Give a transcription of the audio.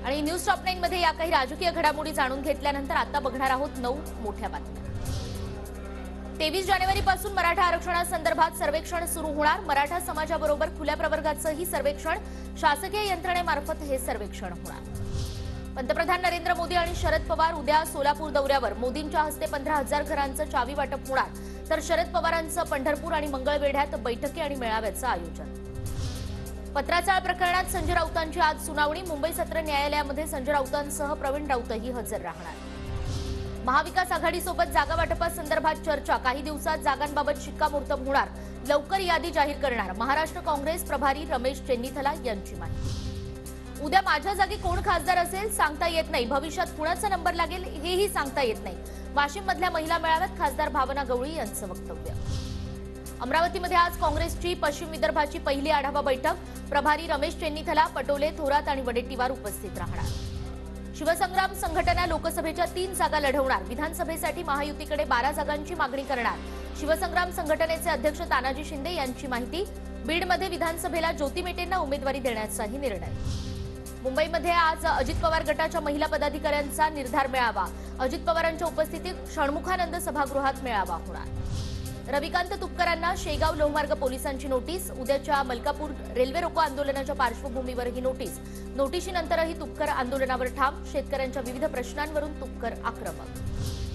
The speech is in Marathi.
आणि न्यूज टॉप 9 मध्ये या काही राजकीय घडामोडी जाणून घेतल्यानंतर आता बघणार आहोत 9 मोठ्या बातम्या। 23 जानेवारीपासून मराठा आरक्षणासंदर्भात सर्वेक्षण सुरू होणार। मराठा समाजाबरोबर खुल्या प्रवर्गाचंही सर्वेक्षण, शासकीय यंत्रणेमार्फत हे सर्वेक्षण होणार। पंतप्रधान नरेंद्र मोदी आणि शरद पवार उद्या सोलापूर दौऱ्यावर। मोदींच्या हस्ते 15,000 घरांचं चावी वाटप होणार, तर शरद पवारांचं पंढरपूर आणि मंगळवेढ्यात बैठकी आणि मेळाव्याचं आयोजन। पत्राचाळ प्रकरणात संजय राऊतांची आज सुनावणी। मुंबई सत्र न्यायालयामध्ये संजय राऊतांसह प्रवीण राऊतही हजर राहणार। महाविकास आघाडीसोबत जागा वाटपासंदर्भात चर्चा। काही दिवसात जागांबाबत शिक्कामोर्तब होणार, लवकर यादी जाहीर करणार। महाराष्ट्र काँग्रेस प्रभारी रमेश चेन्नीथला यांची माहिती। उद्या माझ्या जागी कोण खासदार असेल सांगता येत नाही। भविष्यात कुणाचा नंबर लागेल हेही सांगता येत नाही। वाशिममधल्या महिला मेळाव्यात खासदार भावना गवळी यांचं वक्तव्य। अमरावतीमध्ये आज काँग्रेसची पश्चिम विदर्भाची पहिली आढावा बैठक। प्रभारी रमेश चेन्नीथला, पटोले, थोरात आणि वडेट्टीवार उपस्थित राहणार। शिवसंग्राम संघटना लोकसभेच्या 3 जागा लढवणार। विधानसभेसाठी महायुतीकडे 12 जागांची मागणी करणार। शिवसंग्राम संघटनेचे अध्यक्ष तानाजी शिंदे यांची माहिती। बीडमध्ये विधानसभेला ज्योती मेटेंना उमेदवारी देण्याचाही निर्णय। मुंबईमध्ये आज अजित पवार गटाच्या महिला पदाधिकाऱ्यांचा निर्धार मेळावा। अजित पवारांच्या उपस्थितीत षण्मुखानंद सभागृहात मेळावा होणार। रविकांत तुपकरांना शेगाव लोहमार्ग पोलिसांची नोटीस। उद्याच्या मलकापूर रेल्वे रोको आंदोलनाच्या पार्श्वभूमीवर ही नोटीस। नोटिशीनंतरही तुपकर आंदोलनावर ठाम। शेतकऱ्यांच्या विविध प्रश्नांवरून तुपकर आक्रमक।